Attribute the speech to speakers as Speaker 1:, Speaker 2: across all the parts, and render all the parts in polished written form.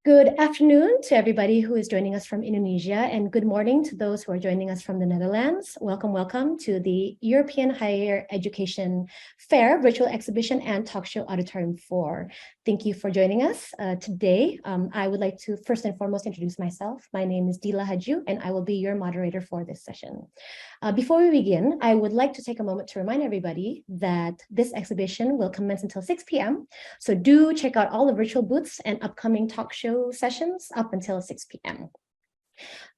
Speaker 1: Good afternoon to everybody who is joining us from Indonesia, and good morning to those who are joining us from the Netherlands. Welcome to the European Higher Education Fair Virtual Exhibition and Talk Show Auditorium 4. Thank you for joining us today. I would like to first and foremost introduce myself. My name is Dila Haju, and I will be your moderator for this session. Before we begin, I would like to take a moment to remind everybody that this exhibition will commence until 6 p.m. So do check out all the virtual booths and upcoming talk show sessions up until 6 p.m.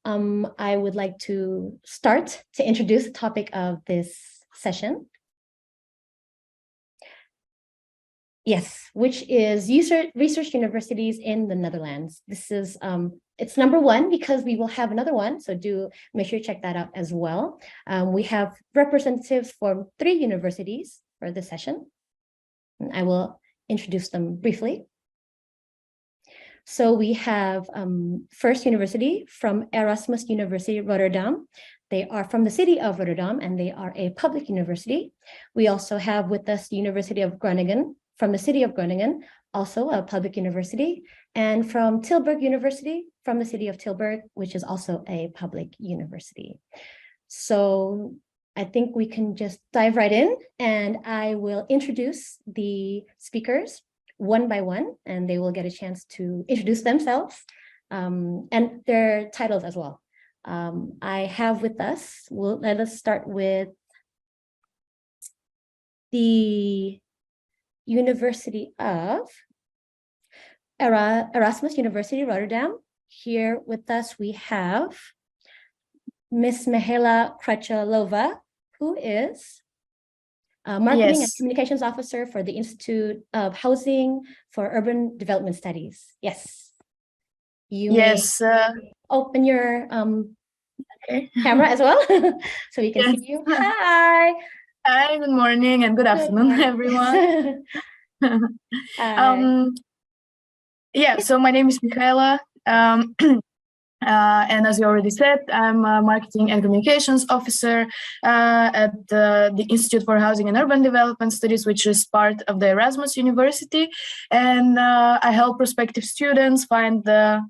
Speaker 1: I would like to start to introduce the topic of this session. Yes, which is research universities in the Netherlands. This is, it's number one because we will have another one, so do make sure you check that out as well. We have representatives from 3 universities for this session. And I will introduce them briefly. So we have First University from Erasmus University Rotterdam. They are from the city of Rotterdam and they are a public university. We also have with us the University of Groningen from the city of Groningen, also a public university, and from Tilburg University from the city of Tilburg, which is also a public university. So I think we can just dive right in, and I will introduce the speakers one by one, and they will get a chance to introduce themselves and their titles as well. I have with us, let us start with the University of Erasmus University Rotterdam. Here with us, we have Ms. Mihela Krachalova, who is Marketing and Communications Officer for the Institute of Housing for Urban Development Studies. Yes. You may open your camera as well, so we can see you. Hi.
Speaker 2: Hi, good morning and good afternoon, everyone. So my name is Mihela. And as you already said, I'm a Marketing and Communications Officer at the Institute for Housing and Urban Development Studies, which is part of the Erasmus University. And I help prospective students find the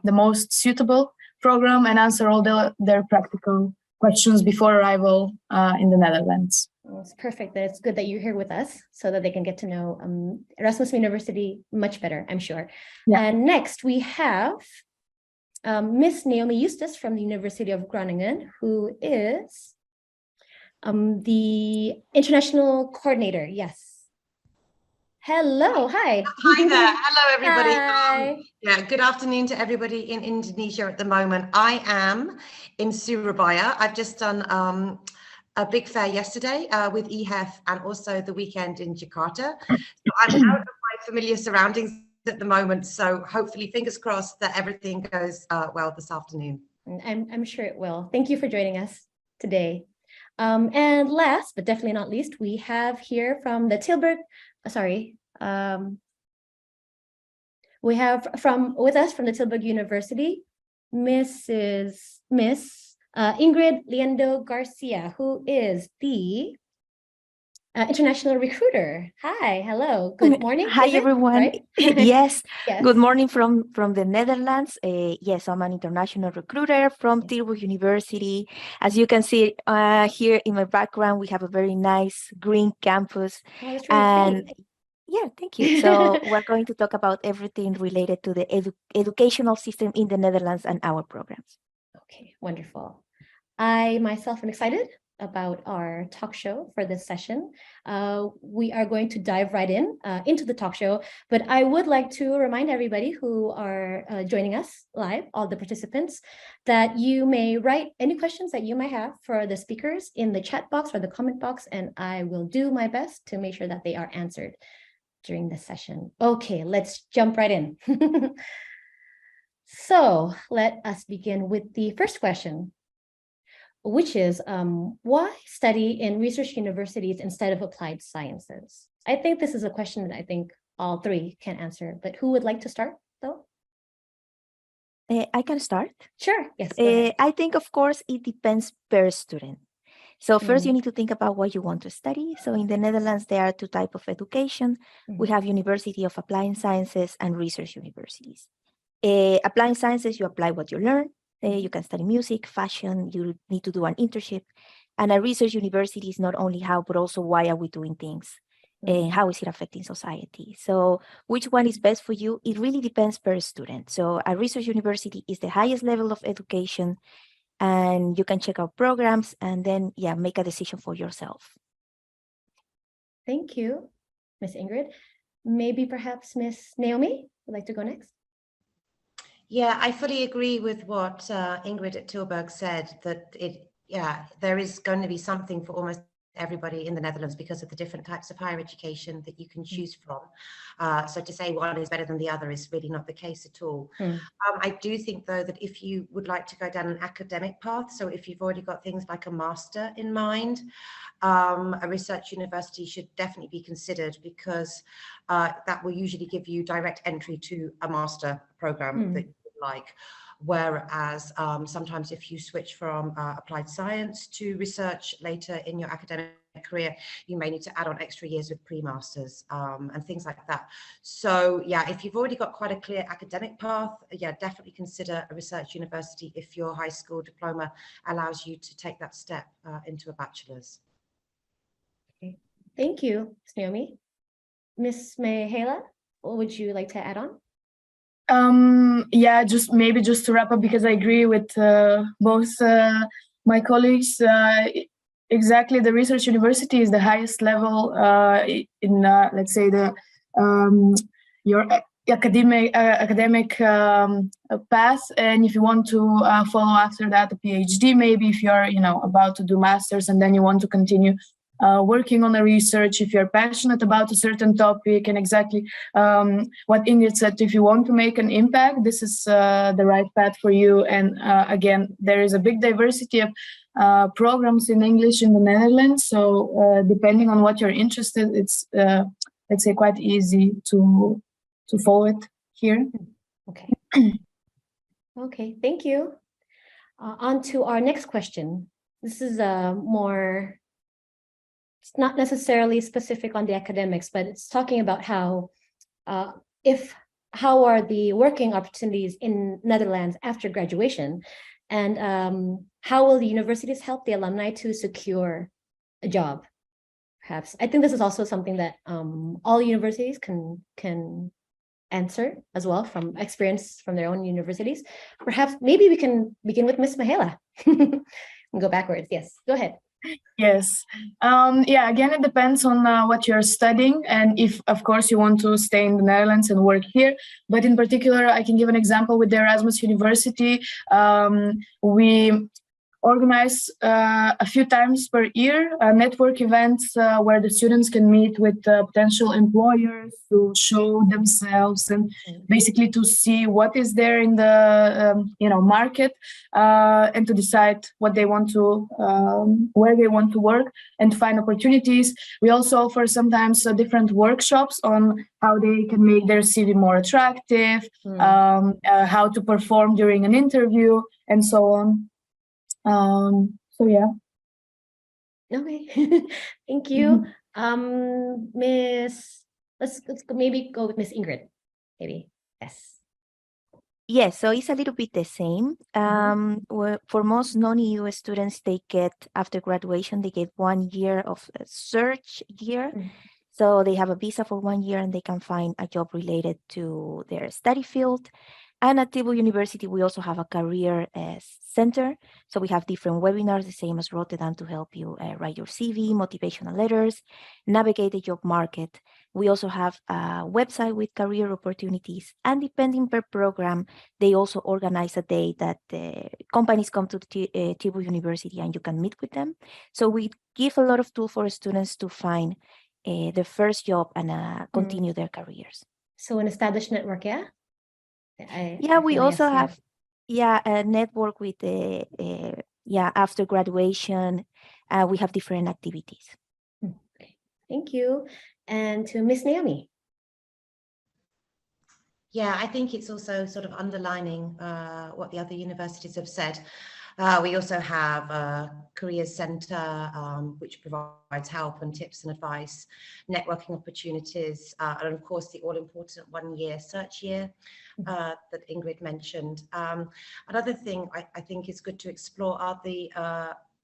Speaker 2: most suitable program and answer all their practical questions before arrival in the Netherlands.
Speaker 1: It's perfect. It's good that you're here with us so that they can get to know Erasmus University much better, I'm sure. Yeah. And next we have Miss Naomi Eustace from the University of Groningen, who is the international coordinator. Yes. Hello. Hi.
Speaker 3: Hi there. Hello, everybody.
Speaker 1: Hi.
Speaker 3: Good afternoon to everybody in Indonesia at the moment. I am in Surabaya. I've just done a big fair yesterday with EHEF and also the weekend in Jakarta. So I'm out of my familiar surroundings at the moment, so hopefully fingers crossed that everything goes well this afternoon.
Speaker 1: I'm sure it will. Thank you for joining us today. And last but definitely not least, we have here from the Tilburg, we have with us from the Tilburg University, Miss Ingrid Liendo Garcia, who is the international recruiter. Hi, hello, good morning.
Speaker 4: Hi, everyone.
Speaker 1: Right?
Speaker 4: Yes. Good morning from the Netherlands. Yes, I'm an international recruiter from Tilburg University. As you can see here in my background, we have a very nice green campus.
Speaker 1: Oh, that's really great.
Speaker 4: Yeah, thank you. So we're going to talk about everything related to the educational system in the Netherlands and our programs.
Speaker 1: Okay, wonderful. I myself am excited about our talk show for this session. We are going to dive right into the talk show, but I would like to remind everybody who are joining us live, all the participants, that you may write any questions that you might have for the speakers in the chat box or the comment box, and I will do my best to make sure that they are answered during this session. Okay, let's jump right in. So let us begin with the first question, which is why study in research universities instead of applied sciences? I think this is a question that I think all three can answer, but who would like to start though?
Speaker 4: I can start.
Speaker 1: Sure, yes.
Speaker 4: I think, of course, it depends per student. So first you need to think about what you want to study. So in the Netherlands, there are 2 types of education. We have University of Applied Sciences and research universities. Applying sciences, you apply what you learn. You can study music, fashion, you need to do an internship. And a research university is not only how, but also why are we doing things? And how is it affecting society? So which one is best for you? It really depends per student. So a research university is the highest level of education, and you can check out programs and then, yeah, make a decision for yourself.
Speaker 1: Thank you, Miss Ingrid. Maybe perhaps Miss Naomi would like to go next.
Speaker 3: Yeah, I fully agree with what Ingrid at Tilburg said, that there is going to be something for almost everybody in the Netherlands because of the different types of higher education that you can choose from. So to say one is better than the other is really not the case at all. I do think, though, that if you would like to go down an academic path, so if you've already got things like a master in mind, a research university should definitely be considered, because that will usually give you direct entry to a master program that you would like. Whereas sometimes if you switch from applied science to research later in your academic career, you may need to add on extra years with pre-masters and things like that. So yeah, if you've already got quite a clear academic path, yeah, definitely consider a research university if your high school diploma allows you to take that step into a bachelor's.
Speaker 1: Okay. Thank you, Ms. Naomi. Ms. Mihaela, what would you like to add on?
Speaker 2: Yeah, just to wrap up, because I agree with both my colleagues. Exactly, the research university is the highest level in, let's say, the your academic path. And if you want to follow after that a PhD, maybe if you're about to do masters and then you want to continue working on the research, if you're passionate about a certain topic, and exactly what Ingrid said, if you want to make an impact, this is the right path for you. And again, there is a big diversity of programs in English in the Netherlands. So depending on what you're interested, it's let's say quite easy to follow it here.
Speaker 1: Okay. Okay, thank you. On to our next question. This is more, it's not necessarily specific on the academics, but it's talking about how are the working opportunities in Netherlands after graduation, and how will the universities help the alumni to secure a job? Perhaps I think this is also something that all universities can answer as well, from experience from their own universities. Perhaps maybe we can begin with Ms. Mihaela and go backwards. Yes, go ahead.
Speaker 2: Yes. Yeah, again, it depends on what you're studying, and if, of course, you want to stay in the Netherlands and work here. But in particular, I can give an example with the Erasmus University. We organize a few times per year network events where the students can meet with potential employers to show themselves and basically to see what is there in the market and to decide what they want to where they want to work and find opportunities. We also offer sometimes different workshops on how they can make their CV more attractive, how to perform during an interview, and so on. So yeah.
Speaker 1: Okay. Thank you. Let's maybe go with Miss Ingrid. Maybe. Yes.
Speaker 4: Yes, so it's a little bit the same. For most non-EU students, they get, after graduation, they get 1 year of a search year. So they have a visa for 1 year and they can find a job related to their study field. And at Tilburg University, we also have a career center. So we have different webinars, the same as Rotterdam, to help you write your CV, motivational letters, navigate the job market. We also have a website with career opportunities. And depending per program, they also organize a day that companies come to Tilburg University and you can meet with them. So we give a lot of tools for students to find their first job and continue their careers.
Speaker 1: So an established network, yeah?
Speaker 4: We also have a network with the after graduation. We have different activities.
Speaker 1: Okay. Thank you. And to Miss Naomi.
Speaker 3: Yeah, I think it's also sort of underlining what the other universities have said. We also have a careers center, which provides help and tips and advice, networking opportunities, and of course the all-important one-year search year that Ingrid mentioned. Another thing I think is good to explore are the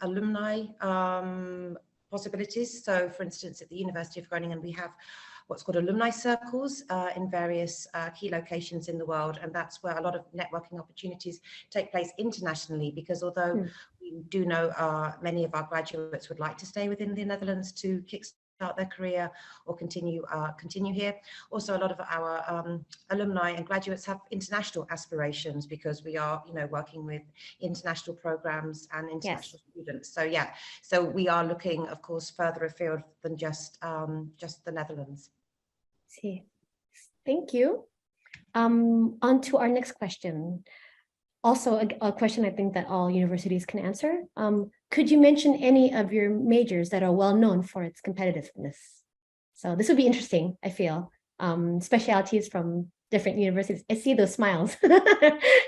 Speaker 3: alumni possibilities. So for instance, at the University of Groningen, we have what's called alumni circles in various key locations in the world. And that's where a lot of networking opportunities take place internationally, because although we do know many of our graduates would like to stay within the Netherlands to kickstart their career or continue here. Also, a lot of our alumni and graduates have international aspirations, because we are, working with international programs and international students. So yeah, so we are looking, of course, further afield than just the Netherlands.
Speaker 1: See, thank you. On to our next question. Also a question I think that all universities can answer. Could you mention any of your majors that are well known for its competitiveness? So this would be interesting, I feel. Specialties from different universities. I see those smiles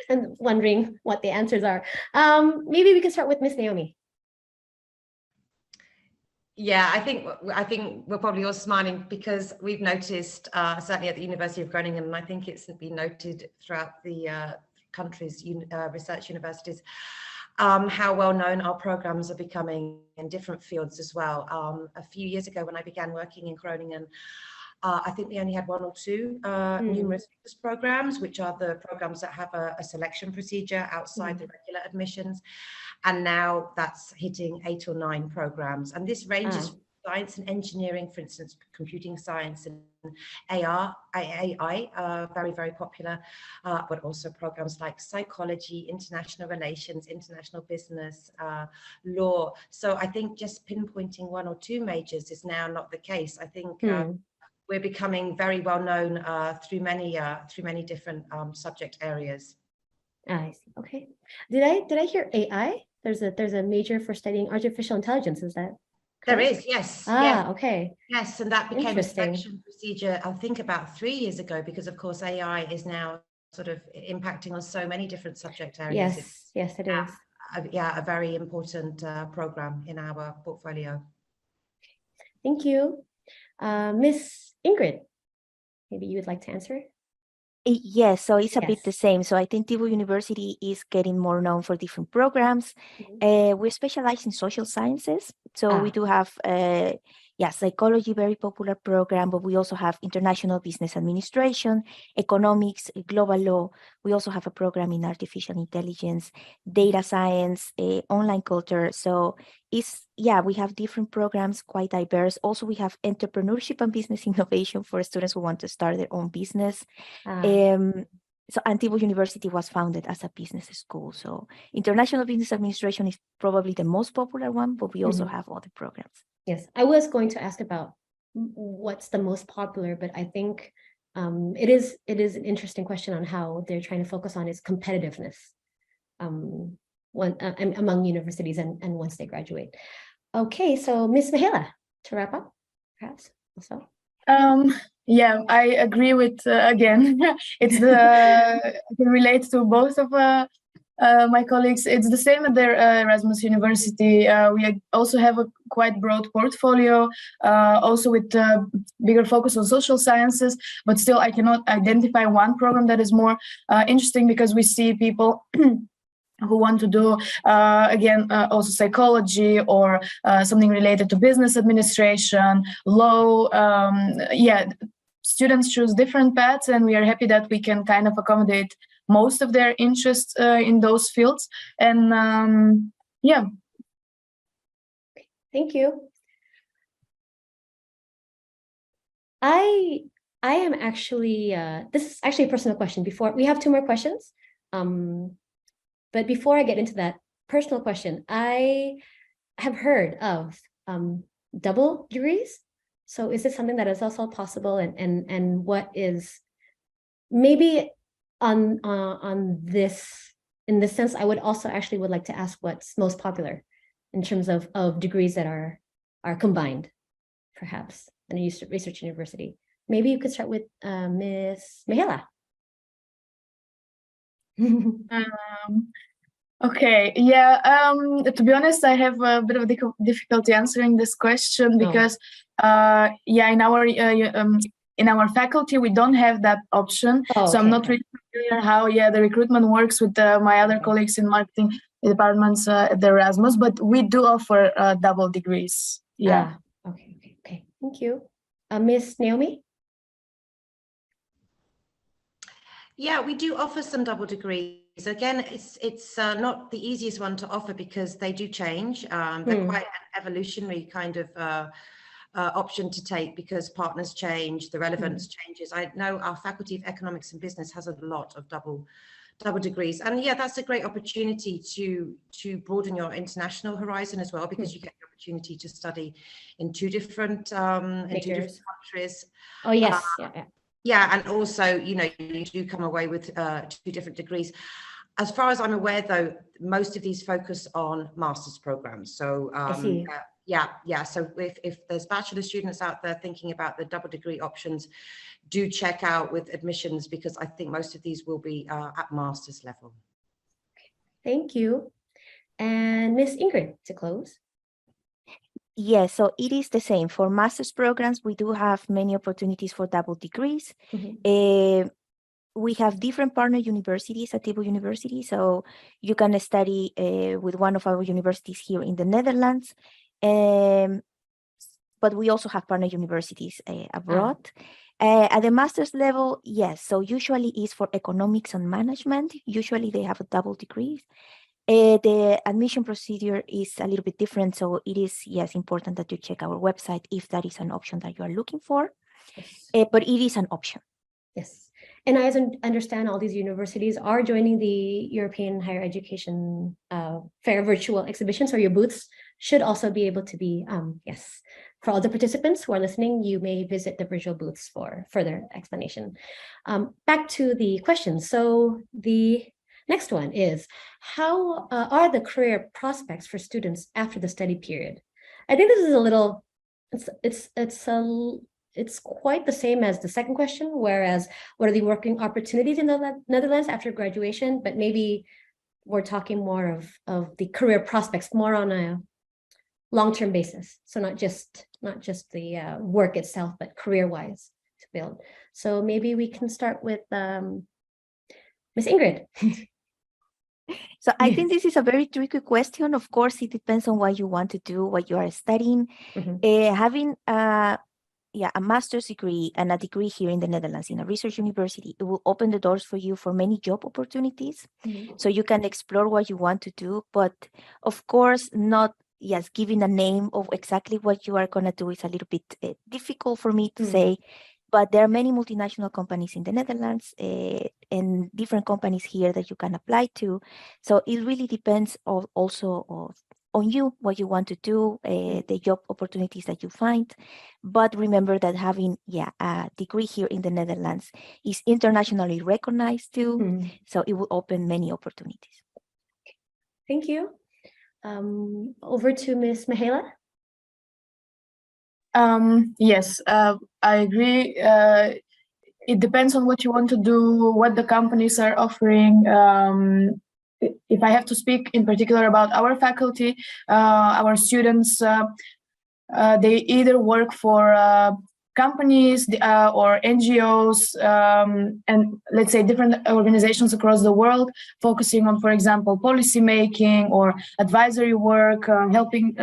Speaker 1: and wondering what the answers are. Maybe we can start with Miss Naomi.
Speaker 3: Yeah, I think we're probably all smiling because we've noticed, certainly at the University of Groningen, and I think it's been noted throughout the country's research universities, how well known our programs are becoming in different fields as well. A few years ago, when I began working in Groningen, I think we only had one or two numerous programs, which are the programs that have a selection procedure outside the regular admissions. And now that's hitting 8 or 9 programs. And this ranges from science and engineering, for instance, computing science and AI are very, very popular, but also programs like psychology, international relations, international business, law. So I think just pinpointing 1 or 2 majors is now not the case. I think we're becoming very well known through many different subject areas.
Speaker 1: I see. Okay. Did I hear AI? There's a major for studying artificial intelligence. Is that correct?
Speaker 3: There is, yes.
Speaker 1: Okay.
Speaker 3: Yes, and that became a selection procedure, I think, about 3 years ago, because of course AI is now sort of impacting on so many different subject areas.
Speaker 1: Yes, it is.
Speaker 3: A very important program in our portfolio.
Speaker 1: Thank you. Miss Ingrid, maybe you would like to answer?
Speaker 4: Yes, so it's a bit the same. So I think Tilburg University is getting more known for different programs. We specialize in social sciences. So we do have, psychology, very popular program, but we also have international business administration, economics, global law. We also have a program in artificial intelligence, data science, online culture. So we have different programs, quite diverse. Also, we have entrepreneurship and business innovation for students who want to start their own business. So Tilburg University was founded as a business school. So international business administration is probably the most popular one, but we also have other programs.
Speaker 1: Yes, I was going to ask about what's the most popular, but I think it is an interesting question on how they're trying to focus on its competitiveness among universities and once they graduate. Okay, so Ms. Mihaela, to wrap up, perhaps also.
Speaker 2: Yeah, I agree with again. It's I can relate to both of my colleagues. It's the same at their Erasmus University. We also have a quite broad portfolio, also with bigger focus on social sciences, but still I cannot identify one program that is more interesting, because we see people who want to do, also psychology or something related to business administration, law. Students choose different paths, and we are happy that we can kind of accommodate most of their interests in those fields. And
Speaker 1: Thank you. I am actually, this is actually a personal question. Before we have 2 more questions. But before I get into that personal question, I have heard of double degrees. So is this something that is also possible? And what is maybe on this, in this sense, I would also actually would like to ask what's most popular in terms of degrees that are combined, perhaps, in a research university. Maybe you could start with Ms. Mihaela.
Speaker 2: Okay, yeah. To be honest, I have a bit of difficulty answering this question because, yeah, in our faculty we don't have that option. So I'm not really familiar how, the recruitment works with my other colleagues in marketing departments at the Erasmus, but we do offer double degrees. Yeah.
Speaker 1: Okay. Thank you, Miss Naomi.
Speaker 3: Yeah, we do offer some double degrees. Again, it's not the easiest one to offer because they do change. They're quite an evolutionary kind of option to take because partners change, the relevance changes. I know our Faculty of Economics and Business has a lot of double degrees, and yeah, that's a great opportunity to broaden your international horizon as well, because you get the opportunity to study in two different countries.
Speaker 1: Oh yes,
Speaker 3: yeah, and also, you know, you do come away with 2 different degrees. As far as I'm aware, though, most of these focus on master's programs. So
Speaker 1: I see.
Speaker 3: Yeah. So if there's bachelor students out there thinking about the double degree options, do check out with admissions, because I think most of these will be at master's level.
Speaker 1: Thank you. And Miss Ingrid, to close.
Speaker 4: Yes, so it is the same. For master's programs, we do have many opportunities for double degrees. We have different partner universities at Tilburg University, so you can study with one of our universities here in the Netherlands. But we also have partner universities abroad. At the master's level, yes, so usually it's for economics and management. Usually they have a double degree. The admission procedure is a little bit different, so it is, yes, important that you check our website if that is an option that you are looking for. Yes. But it is an option.
Speaker 1: Yes, and I understand all these universities are joining the European Higher Education Fair virtual exhibition, so your booths should also be able to be, yes, for all the participants who are listening, you may visit the virtual booths for further explanation. Back to the questions. So the next one is, how are the career prospects for students after the study period? I think this is a little, it's quite the same as the second question, whereas what are the working opportunities in the Netherlands after graduation, but maybe we're talking more of the career prospects more on a long-term basis. So not just the work itself, but career-wise to build. So maybe we can start with Miss Ingrid.
Speaker 4: So I think this is a very tricky question. Of course, it depends on what you want to do, what you are studying. Having a master's degree and a degree here in the Netherlands in a research university, it will open the doors for you for many job opportunities. So you can explore what you want to do, but of course, not giving a name of exactly what you are going to do is a little bit difficult for me to say. But there are many multinational companies in the Netherlands and different companies here that you can apply to. So it really depends also on you, what you want to do, the job opportunities that you find. But remember that having a degree here in the Netherlands is internationally recognized too. So it will open many opportunities.
Speaker 1: Thank you. Over to Ms. Mihaela.
Speaker 2: Yes, I agree. It depends on what you want to do, what the companies are offering. If I have to speak in particular about our faculty, our students, they either work for companies or NGOs, and let's say different organizations across the world, focusing on, for example, policy making or advisory work, helping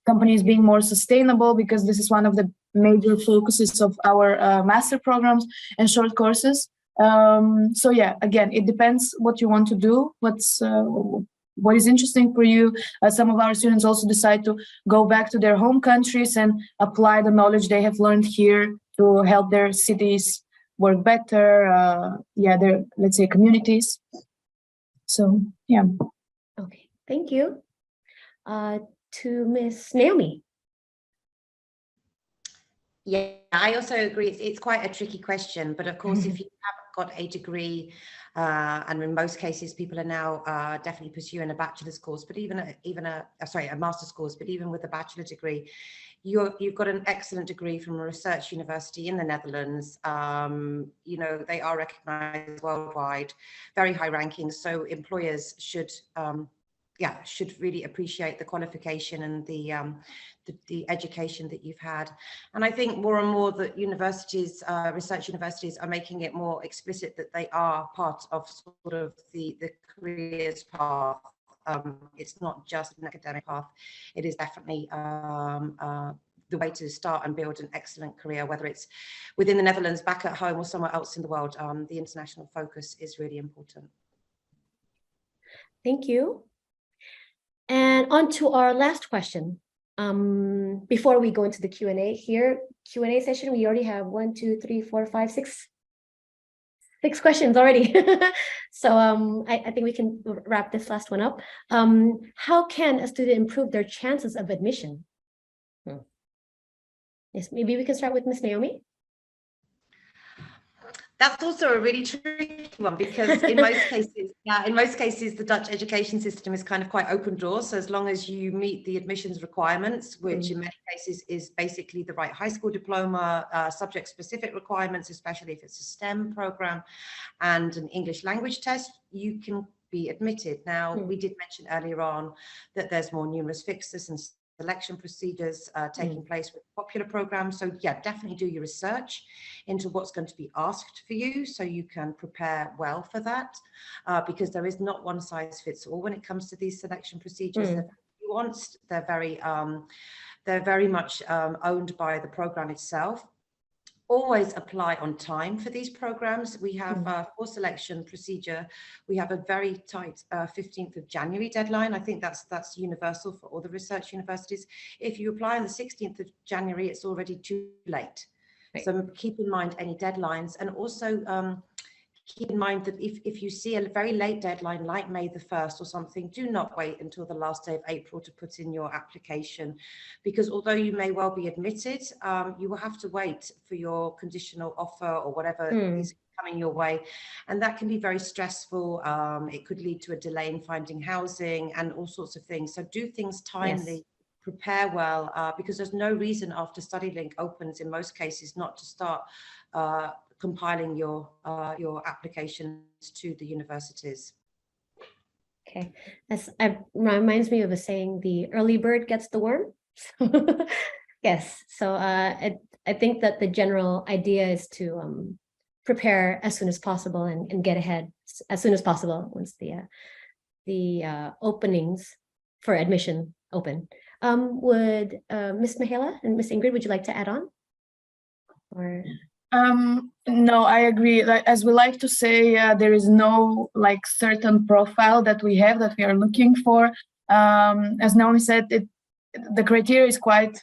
Speaker 2: companies being more sustainable, because this is one of the major focuses of our master programs and short courses. So yeah, again, it depends what you want to do, what is interesting for you. Some of our students also decide to go back to their home countries and apply the knowledge they have learned here to help their cities work better, their, let's say, communities. So, yeah.
Speaker 1: Okay, thank you. To Miss Naomi.
Speaker 3: Yeah, I also agree. It's quite a tricky question, but of course, if you haven't got a degree, and in most cases, people are now definitely pursuing a bachelor's course, but even a master's course, but even with a bachelor degree, you've got an excellent degree from a research university in the Netherlands. You know, they are recognized worldwide, very high rankings. So employers should really appreciate the qualification and the education that you've had. And I think more and more that universities, research universities, are making it more explicit that they are part of sort of the careers path. It's not just an academic path. It is definitely the way to start and build an excellent career, whether it's within the Netherlands, back at home, or somewhere else in the world. The international focus is really important.
Speaker 1: Thank you. And on to our last question. Before we go into the Q&A here, Q&A session, we already have 1, 2, 3, 4, 5, 6 questions already. So I think we can wrap this last one up. How can a student improve their chances of admission? Yes, maybe we can start with Miss Naomi.
Speaker 3: That's also a really tricky one, because in most cases, the Dutch education system is kind of quite open door. So as long as you meet the admissions requirements, which in many cases is basically the right high school diploma, subject-specific requirements, especially if it's a STEM program, and an English language test, you can be admitted. Now, we did mention earlier on that there's more numerous fixes and selection procedures taking place with popular programs. So yeah, definitely do your research into what's going to be asked for you, so you can prepare well for that, because there is not one size fits all when it comes to these selection procedures. They're nuanced, they're very much owned by the program itself. Always apply on time for these programs. We have for selection procedure, we have a very tight 15th of January deadline. I think that's universal for all the research universities. If you apply on the 16th of January, it's already too late. Right. So keep in mind any deadlines, and also keep in mind that if you see a very late deadline like May the 1st or something, do not wait until the last day of April to put in your application, because although you may well be admitted, you will have to wait for your conditional offer or whatever is coming your way, and that can be very stressful. It could lead to a delay in finding housing and all sorts of things. So do things timely. Yes. Prepare well, because there's no reason after StudyLink opens in most cases not to start compiling your applications to the universities.
Speaker 1: Okay, that reminds me of a saying, the early bird gets the worm. Yes, so I think that the general idea is to prepare as soon as possible and get ahead as soon as possible once the openings for admission open. Would Ms. Mihaela and Ms. Ingrid, would you like to add on? Or
Speaker 2: no, I agree. Like, as we like to say, there is no like certain profile that we have that we are looking for. As Naomi said, the criteria is quite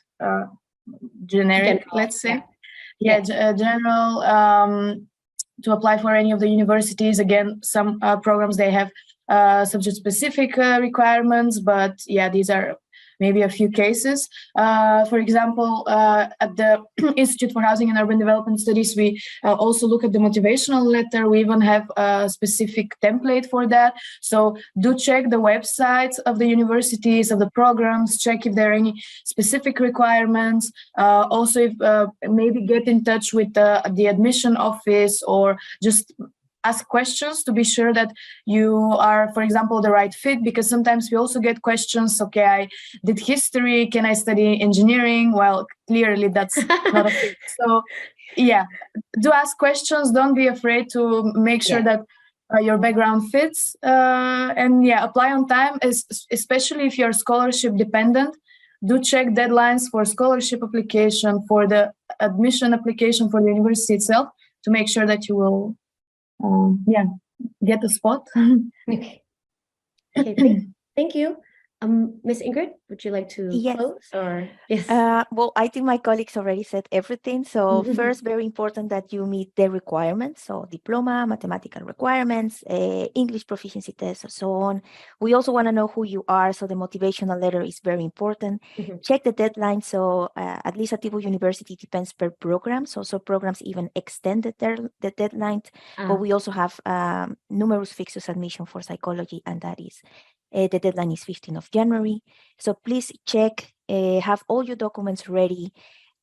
Speaker 2: generic, let's say. General. To apply for any of the universities, again, some programs, they have subject-specific requirements, but yeah, these are maybe a few cases. For example, at the Institute for Housing and Urban Development Studies, we also look at the motivational letter. We even have a specific template for that. So do check the websites of the universities, of the programs, check if there are any specific requirements. Also, if maybe get in touch with the admission office, or just ask questions to be sure that you are, for example, the right fit, because sometimes we also get questions, okay, I did history, can I study engineering? Well, clearly that's not a fit. So yeah, do ask questions, don't be afraid to make sure that your background fits, and yeah, apply on time, especially if you're scholarship dependent. Do check deadlines for scholarship application, for the admission application for the university itself, to make sure that you will get a spot.
Speaker 1: Okay, thank you. Ms. Ingrid, would you like to close? Or yes.
Speaker 4: Well, I think my colleagues already said everything. So first, very important that you meet the requirements. So diploma, mathematical requirements, English proficiency tests, and so on. We also want to know who you are. So the motivational letter is very important. Check the deadline. So at least at Tilburg University, depends per program. So programs even extended the deadline. But we also have numerous fixes admission for psychology, and that is the deadline is 15th of January. So please check have all your documents ready.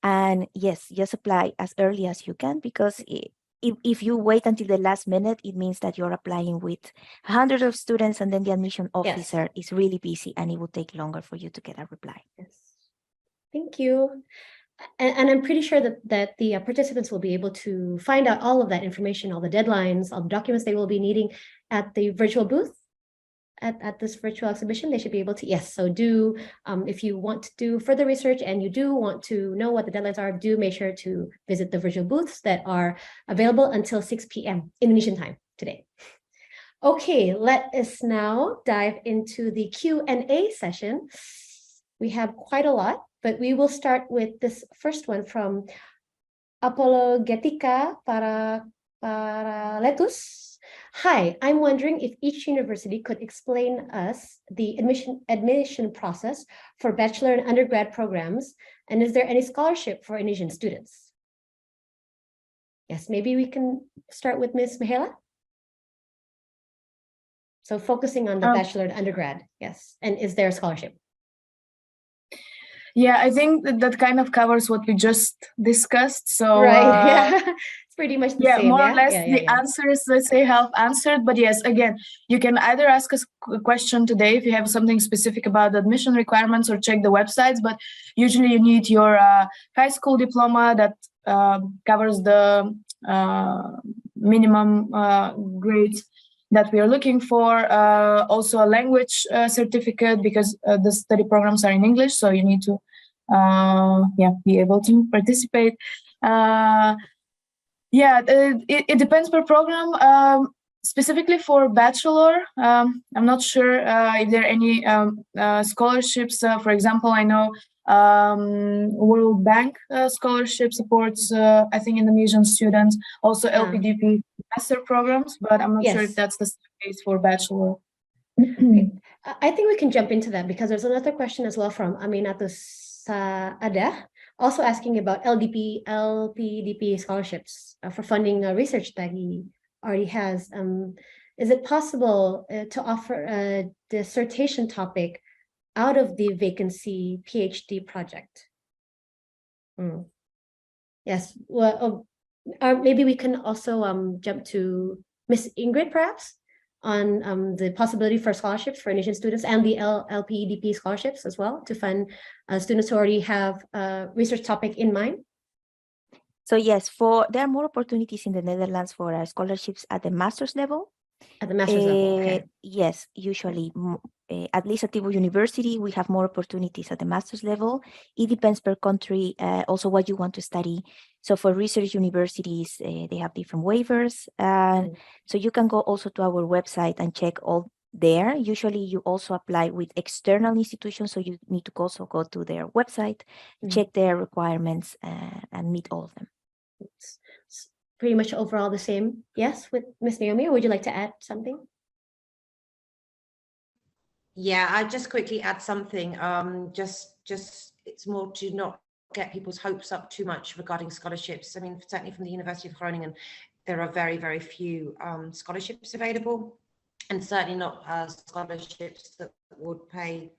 Speaker 4: And yes, just apply as early as you can, because if you wait until the last minute, it means that you're applying with hundreds of students, and then the admission officer is really busy, and it will take longer for you to get a reply.
Speaker 1: Yes. Thank you. And I'm pretty sure that the participants will be able to find out all of that information, all the deadlines, all the documents they will be needing at the virtual booth. At this virtual exhibition, they should be able to, yes. So do, if you want to do further research and you do want to know what the deadlines are, do make sure to visit the virtual booths that are available until 6 p.m. Indonesian time today. Okay, let us now dive into the Q&A session. We have quite a lot, but we will start with this first one from Apologetica Paraletus. Hi, I'm wondering if each university could explain us the admission process for bachelor and undergrad programs, and is there any scholarship for Indonesian students? Yes, maybe we can start with Ms. Mahela. So focusing on the bachelor and undergrad, yes, and is there a scholarship?
Speaker 2: Yeah, I think that kind of covers what we just discussed. So
Speaker 1: right, yeah. Pretty much the same,
Speaker 2: more or less the answers, let's say, have answered. But yes, again, you can either ask us a question today if you have something specific about the admission requirements, or check the websites. But usually you need your high school diploma that covers the minimum grade that we are looking for. Also a language certificate, because the study programs are in English, so you need to be able to participate. It depends per program. Specifically for bachelor, I'm not sure if there are any scholarships. For example, I know World Bank scholarship supports, I think, Indonesian students. Also LPDP master programs, but I'm not sure if that's the case for bachelor.
Speaker 1: Okay. I think we can jump into that, because there's another question as well from Aminatus Ada, also asking about LPDP scholarships for funding research that he already has. Is it possible to offer a dissertation topic out of the vacancy PhD project? Yes, well, maybe we can also jump to Miss Ingrid, perhaps, on the possibility for scholarships for Indonesian students, and the LPDP scholarships as well, to fund students who already have a research topic in mind.
Speaker 4: So yes, there are more opportunities in the Netherlands for scholarships at the master's level.
Speaker 1: At the master's level, okay.
Speaker 4: Yes, usually, at least at Tilburg University, we have more opportunities at the master's level. It depends per country, also what you want to study. So for research universities, they have different waivers. So you can go also to our website and check all there. Usually you also apply with external institutions, so you need to also go to their website, check their requirements, and meet all of them.
Speaker 1: It's pretty much overall the same. Yes, with Ms. Naomi, or would you like to add something?
Speaker 3: Yeah, I'd just quickly add something. Just it's more to not get people's hopes up too much regarding scholarships. I mean, certainly from the University of Groningen, there are very, very few scholarships available, and certainly not scholarships that would pay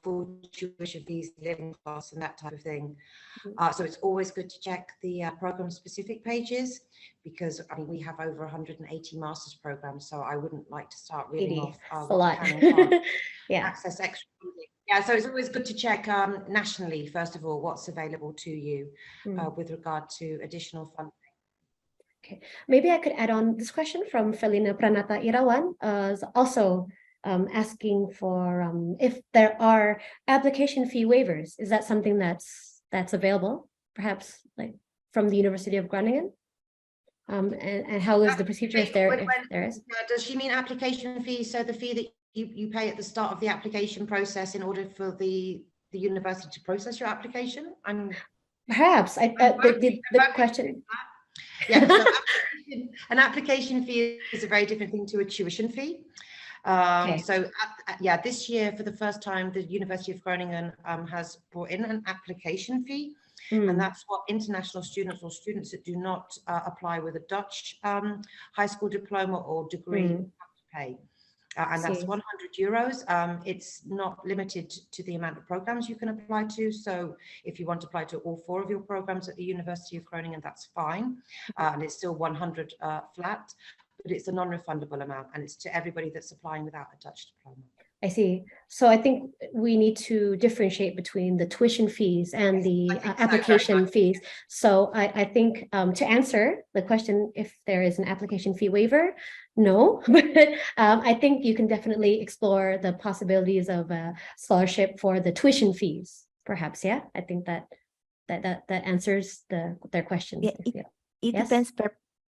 Speaker 3: full tuition fees, living costs, and that type of thing. So it's always good to check the program-specific pages, because I mean, we have over 180 master's programs, so I wouldn't like to start reading off
Speaker 1: a lot.
Speaker 3: Access extra funding. Yeah, so it's always good to check nationally, first of all, what's available to you with regard to additional funding.
Speaker 1: Okay, maybe I could add on this question from Felina Pranata Irawan, also asking for if there are application fee waivers. Is that something that's available, perhaps, like from the University of Groningen? And how is the procedure if there is?
Speaker 3: Does she mean application fee? So the fee that you pay at the start of the application process in order for the university to process your application?
Speaker 1: Perhaps the question.
Speaker 3: Yeah, so an application fee is a very different thing to a tuition fee. So this year, for the first time, the University of Groningen has brought in an application fee, and that's what international students or students that do not apply with a Dutch high school diploma or degree have to pay. and that's €100. It's not limited to the amount of programs you can apply to. So if you want to apply to all 4 of your programs at the University of Groningen, that's fine. And it's still 100 flat, but it's a non-refundable amount, and it's to everybody that's applying without a Dutch diploma.
Speaker 1: I see. So I think we need to differentiate between the tuition fees and the application fees. So I think to answer the question, if there is an application fee waiver, no, but I think you can definitely explore the possibilities of a scholarship for the tuition fees, perhaps. Yeah, I think that answers their questions.
Speaker 4: Yeah, it depends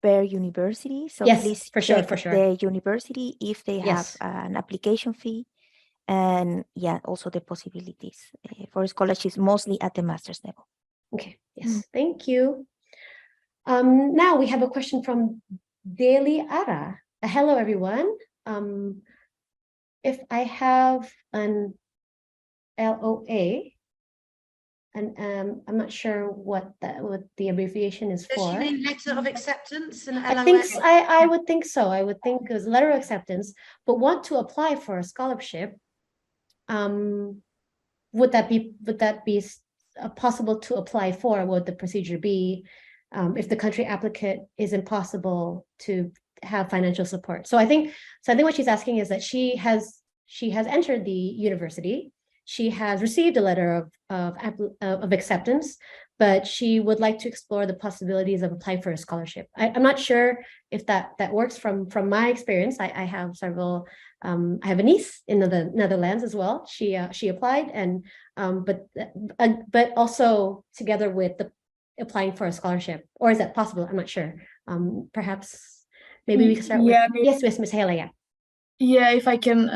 Speaker 4: per university. So
Speaker 1: yes,
Speaker 4: please
Speaker 1: for sure,
Speaker 4: check
Speaker 1: for sure.
Speaker 4: the university if they have an application fee. And yeah, also the possibilities for scholarships, mostly at the master's level.
Speaker 1: Okay, yes, thank you. Now we have a question from Deli Ara. Hello, everyone. If I have an LOA, and I'm not sure what the abbreviation is for.
Speaker 3: Does she mean letter of acceptance? And
Speaker 1: I think I would think so. I would think it was letter of acceptance, but want to apply for a scholarship. Would that be possible to apply for? Would the procedure be if the country applicant is impossible to have financial support? So I think what she's asking is that she has entered the university, she has received a letter of acceptance, but she would like to explore the possibilities of applying for a scholarship. I'm not sure if that works from my experience. I have several. I have a niece in the Netherlands as well. She applied, and but also together with applying for a scholarship, or is that possible? I'm not sure. Perhaps maybe we can start with yes, Ms. Hela. Yeah.
Speaker 2: Yeah, if I can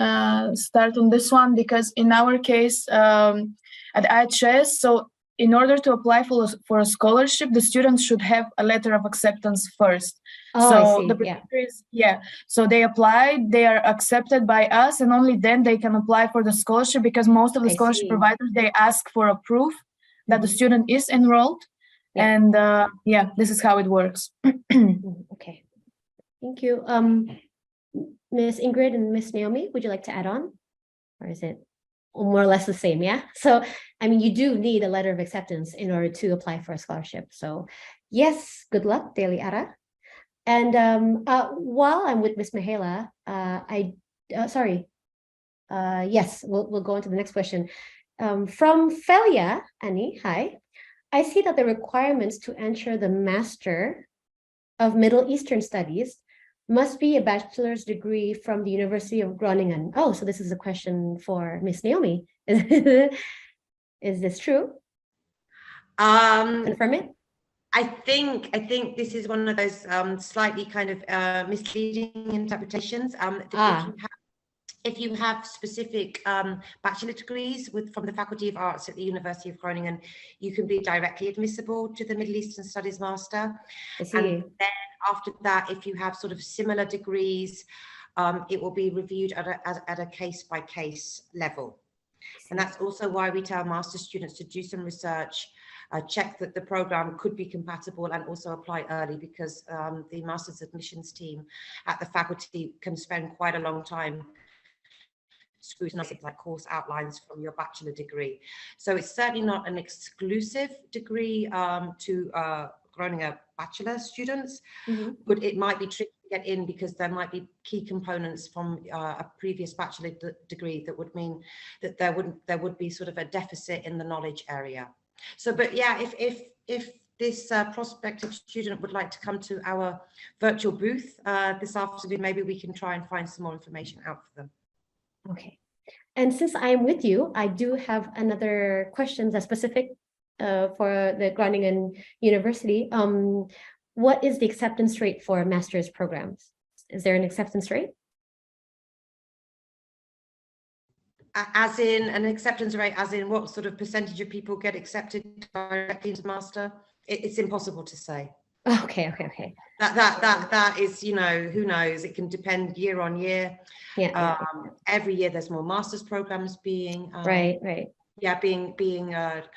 Speaker 2: start on this one, because in our case at IHS, so in order to apply for a scholarship, the students should have a letter of acceptance first.
Speaker 1: Oh,
Speaker 2: so
Speaker 1: I see.
Speaker 2: the procedure is, so they applied, they are accepted by us, and only then they can apply for the scholarship, because most of the scholarship providers, they ask for a proof that the student is enrolled. And this is how it works.
Speaker 1: Okay, thank you. Ms. Ingrid and Ms. Naomi, would you like to add on? Or is it more or less the same? Yeah. So, I mean, you do need a letter of acceptance in order to apply for a scholarship. So yes, good luck, Deli Ara. And while I'm with Ms. Mahela, yes, we'll go on to the next question. From Felia, Annie, hi. I see that the requirements to enter the Master of Middle Eastern Studies must be a bachelor's degree from the University of Groningen. Oh, so this is a question for Miss Naomi. Is this true? Confirm it.
Speaker 3: I think this is one of those slightly kind of misleading interpretations. If you have specific bachelor degrees from the Faculty of Arts at the University of Groningen, you can be directly admissible to the Middle Eastern Studies Master.
Speaker 1: I see.
Speaker 3: And then after that, if you have sort of similar degrees, it will be reviewed at a case-by-case level. And that's also why we tell master students to do some research, check that the program could be compatible, and also apply early, because the master's admissions team at the faculty can spend quite a long time scrutinizing like course outlines from your bachelor degree. So it's certainly not an exclusive degree to Groningen bachelor students, but it might be tricky to get in, because there might be key components from a previous bachelor degree that would mean that there would be sort of a deficit in the knowledge area. So, but yeah, if this prospective student would like to come to our virtual booth this afternoon, maybe we can try and find some more information out for them.
Speaker 1: Okay. And since I'm with you, I do have another question that's specific for the Groningen University. What is the acceptance rate for master's programs? Is there an acceptance rate?
Speaker 3: As in an acceptance rate, as in what sort of percentage of people get accepted directly into master? It's impossible to say.
Speaker 1: Okay.
Speaker 3: That is, you know, who knows? It can depend year on year.
Speaker 1: Yeah.
Speaker 3: Every year there's more master's programs being
Speaker 1: right.
Speaker 3: yeah, being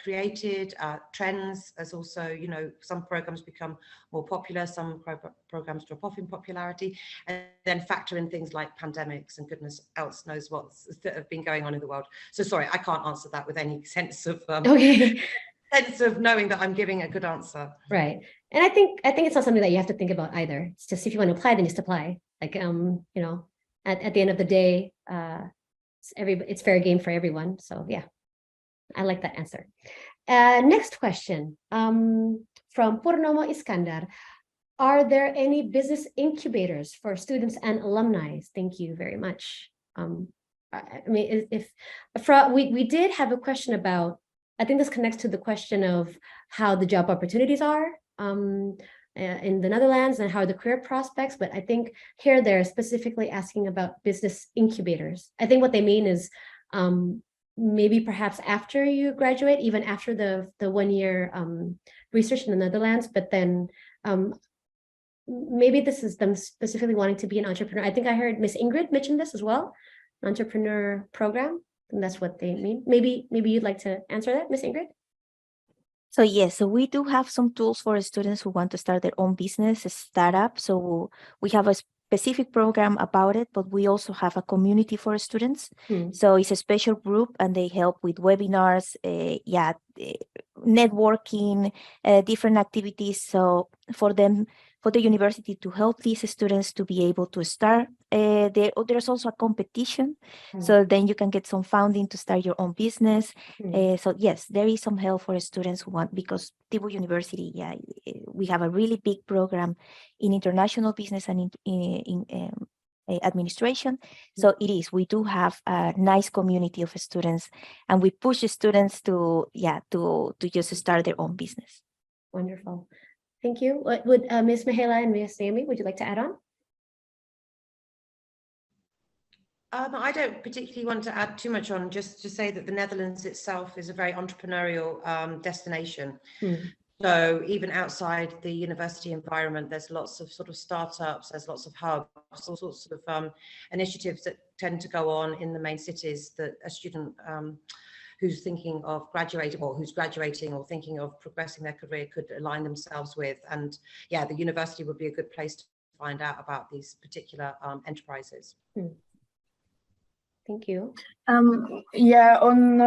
Speaker 3: created, trends, as also, you know, some programs become more popular, some programs drop off in popularity, and then factor in things like pandemics and goodness else knows what's that have been going on in the world. So sorry, I can't answer that with any sense of
Speaker 1: Okay.
Speaker 3: sense of knowing that I'm giving a good answer.
Speaker 1: Right. And I think it's not something that you have to think about either. It's just if you want to apply, then just apply. Like you know, at the end of the day, it's fair game for everyone. So yeah, I like that answer. Next question from Purnomo Iskandar. Are there any business incubators for students and alumni? Thank you very much. I mean, we did have a question about, I think this connects to the question of how the job opportunities are in the Netherlands and how are the career prospects. But I think here they're specifically asking about business incubators. I think what they mean is maybe perhaps after you graduate, even after the 1 year research in the Netherlands, but then maybe this is them specifically wanting to be an entrepreneur. I think I heard Miss Ingrid mention this as well, entrepreneur program. And that's what they mean. Maybe you'd like to answer that, Miss Ingrid?
Speaker 4: So yes, so we do have some tools for students who want to start their own business, a startup. So we have a specific program about it, but we also have a community for students. So it's a special group and they help with webinars, networking, different activities. So for the university to help these students to be able to start, there's also a competition. So then you can get some funding to start your own business. So yes, there is some help for students who want, because Tilburg University, we have a really big program in international business and in administration. So we do have a nice community of students, and we push students to just start their own business.
Speaker 1: Wonderful. Thank you. What would Ms. Mahela and Ms. Naomi, would you like to add on?
Speaker 3: I don't particularly want to add too much on, just to say that the Netherlands itself is a very entrepreneurial destination. So even outside the university environment, there's lots of sort of startups, there's lots of hubs, all sorts of initiatives that tend to go on in the main cities that a student who's thinking of graduating, or who's graduating or thinking of progressing their career could align themselves with. And yeah, the university would be a good place to find out about these particular enterprises.
Speaker 1: Thank you.
Speaker 2: On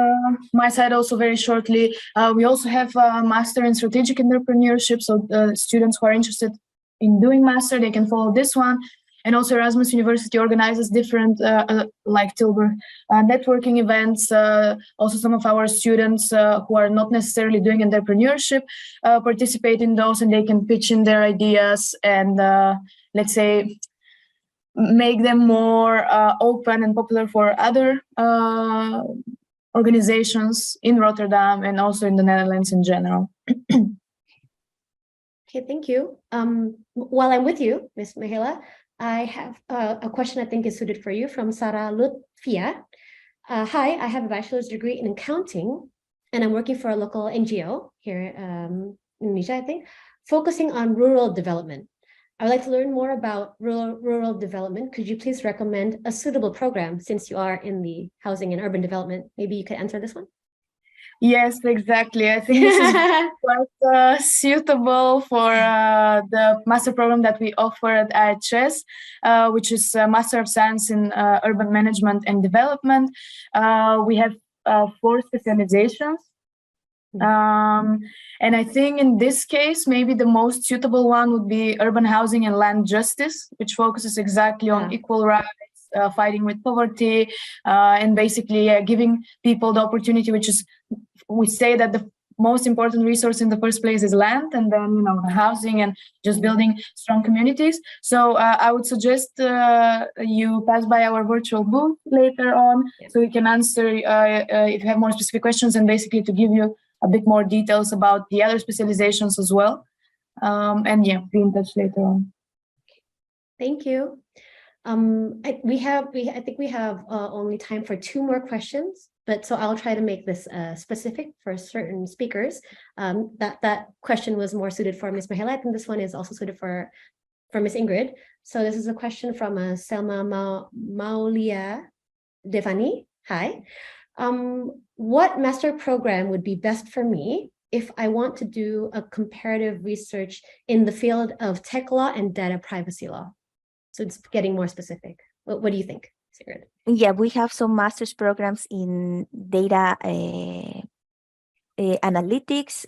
Speaker 2: my side also, very shortly, we also have a master in strategic entrepreneurship. So students who are interested in doing master, they can follow this one. And also Erasmus University organizes different, like Tilburg, networking events. Also some of our students who are not necessarily doing entrepreneurship participate in those, and they can pitch in their ideas and, let's say, make them more open and popular for other organizations in Rotterdam and also in the Netherlands in general.
Speaker 1: Okay, thank you. While I'm with you, Ms. Mahela, I have a question I think is suited for you from Sarah Lutfia. Hi, I have a bachelor's degree in accounting, and I'm working for a local NGO here in Indonesia, I think, focusing on rural development. I would like to learn more about rural development. Could you please recommend a suitable program, since you are in the housing and urban development? Maybe you could answer this one.
Speaker 2: Yes, exactly. I think this is quite suitable for the master program that we offer at IHS, which is Master of Science in Urban Management and Development. We have 4 specializations. And I think in this case, maybe the most suitable one would be urban housing and land justice, which focuses exactly on equal rights, fighting with poverty, and basically giving people the opportunity, which is, we say that the most important resource in the first place is land, and then, you know, the housing and just building strong communities. So I would suggest you pass by our virtual booth later on, so we can answer if you have more specific questions, and basically to give you a bit more details about the other specializations as well. And yeah, be in touch later on.
Speaker 1: Thank you. I think we have only time for 2 more questions, but so I'll try to make this specific for certain speakers. That question was more suited for Ms. Mahela. I think this one is also suited for Ms. Ingrid. So this is a question from Selma Maulia Devani. Hi. What master program would be best for me if I want to do a comparative research in the field of tech law and data privacy law? So it's getting more specific. What do you think, Sigrid?
Speaker 4: Yeah, we have some master's programs in data analytics,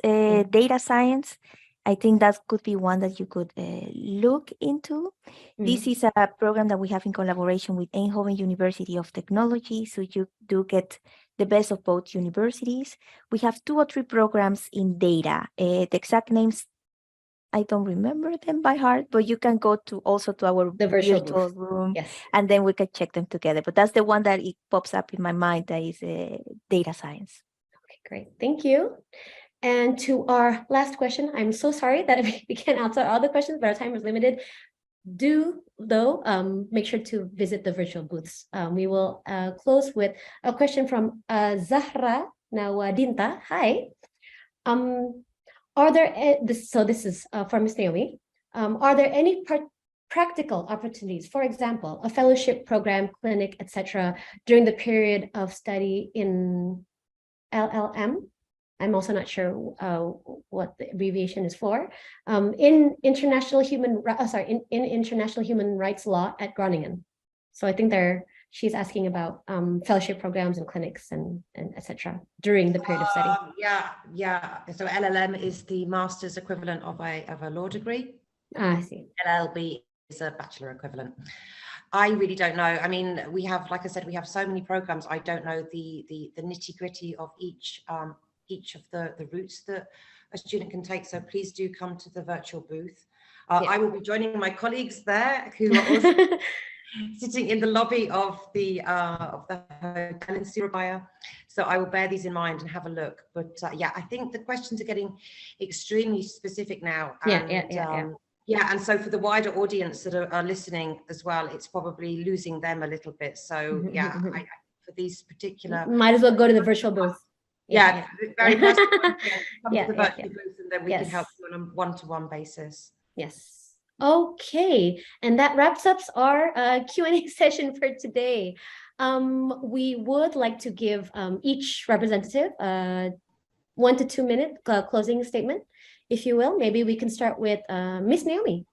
Speaker 4: data science. I think that could be one that you could look into. This is a program that we have in collaboration with Eindhoven University of Technology, so you do get the best of both universities. We have 2 or 3 programs in data. The exact names, I don't remember them by heart, but you can go to our virtual room,
Speaker 1: yes,
Speaker 4: and then we can check them together. But that's the one that it pops up in my mind, that is data science.
Speaker 1: Okay, great. Thank you. And to our last question, I'm so sorry that we can't answer all the questions, but our time is limited. Do, though, make sure to visit the virtual booths. We will close with a question from Zahra Nawadinta. Hi. Are there, this is for Ms. Naomi. Are there any practical opportunities, for example, a fellowship program, clinic, etc., during the period of study in LLM? I'm also not sure what the abbreviation is for. In international human rights law at Groningen. So I think she's asking about fellowship programs and clinics and etc. during the period of study.
Speaker 3: Yeah. So LLM is the master's equivalent of a law degree.
Speaker 1: I see.
Speaker 3: LLB is a bachelor equivalent. I really don't know. I mean, we have, like I said, we have so many programs. I don't know the nitty-gritty of each of the routes that a student can take. So please do come to the virtual booth. I will be joining my colleagues there who are also sitting in the lobby of the hotel in Surabaya. So I will bear these in mind and have a look. But yeah, I think the questions are getting extremely specific now. And, and so for the wider audience that are listening as well, it's probably losing them a little bit. So for these particular,
Speaker 1: might as well go to the virtual booth.
Speaker 3: Very much. Come to the virtual booth, and then we can help you on a one-to-one basis.
Speaker 1: Yes. Okay, and that wraps up our Q&A session for today. We would like to give each representative 1 to 2 minute closing statement, if you will. Maybe we can start with Miss Naomi.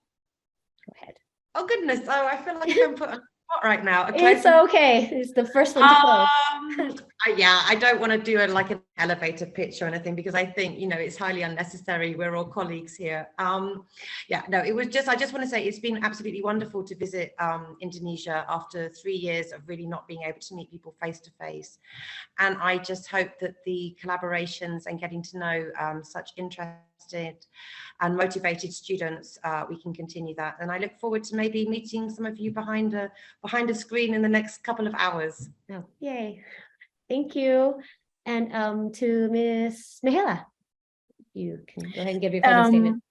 Speaker 1: Go ahead.
Speaker 3: Oh goodness! Oh, I feel like I'm put on the spot right now.
Speaker 1: It's okay. It's the first one to close.
Speaker 3: I don't want to do like an elevator pitch or anything, because I think, it's highly unnecessary. We're all colleagues here. It was just, I just want to say it's been absolutely wonderful to visit Indonesia after 3 years of really not being able to meet people face to face. And I just hope that the collaborations and getting to know such interested and motivated students, we can continue that. And I look forward to maybe meeting some of you behind a screen in the next couple of hours.
Speaker 1: Oh, yay. Thank you. And to Ms. Mihela, you can go ahead and give your closing statement.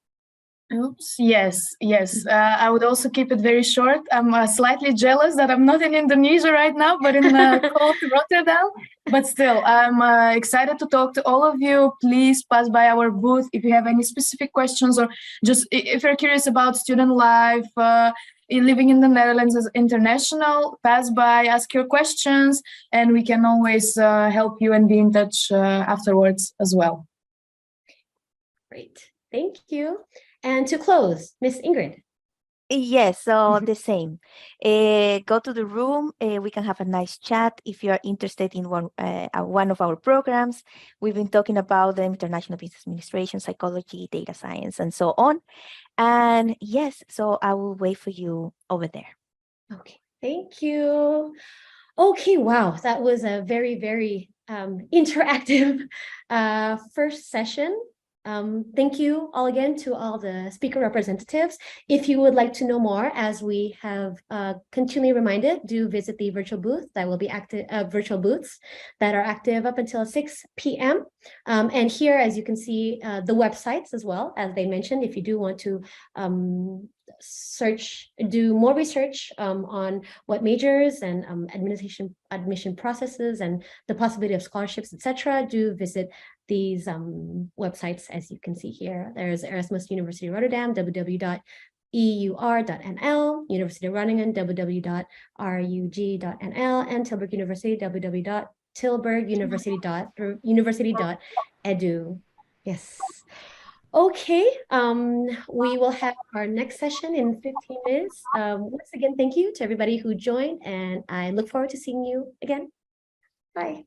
Speaker 2: Oops. Yes. I would also keep it very short. I'm slightly jealous that I'm not in Indonesia right now, but in cold Rotterdam. But still, I'm excited to talk to all of you. Please pass by our booth if you have any specific questions, or just if you're curious about student life, living in the Netherlands as international, pass by, ask your questions, and we can always help you and be in touch afterwards as well.
Speaker 1: Great. Thank you. And to close, Miss Ingrid.
Speaker 4: Yes, so the same. Go to the room. We can have a nice chat if you are interested in one of our programs. We've been talking about the international business administration, psychology, data science, and so on. And yes, so I will wait for you over there.
Speaker 1: Okay, thank you. Okay, wow, that was a very, very interactive first session. Thank you all again to all the speaker representatives. If you would like to know more, as we have continually reminded, do visit the virtual booth that will be active, virtual booths that are active up until 6 p.m. And here, as you can see, the websites as well, as they mentioned, if you do want to do more research on what majors and admission processes and the possibility of scholarships, etc., do visit these websites, as you can see here. There's Erasmus University Rotterdam, www.eur.nl, University of Groningen, www.rug.nl, and Tilburg University, www.tilburg.nl. tilburguniversity.edu. Yes. Okay, we will have our next session in 15 minutes. Once again, thank you to everybody who joined, and I look forward to seeing you again. Bye.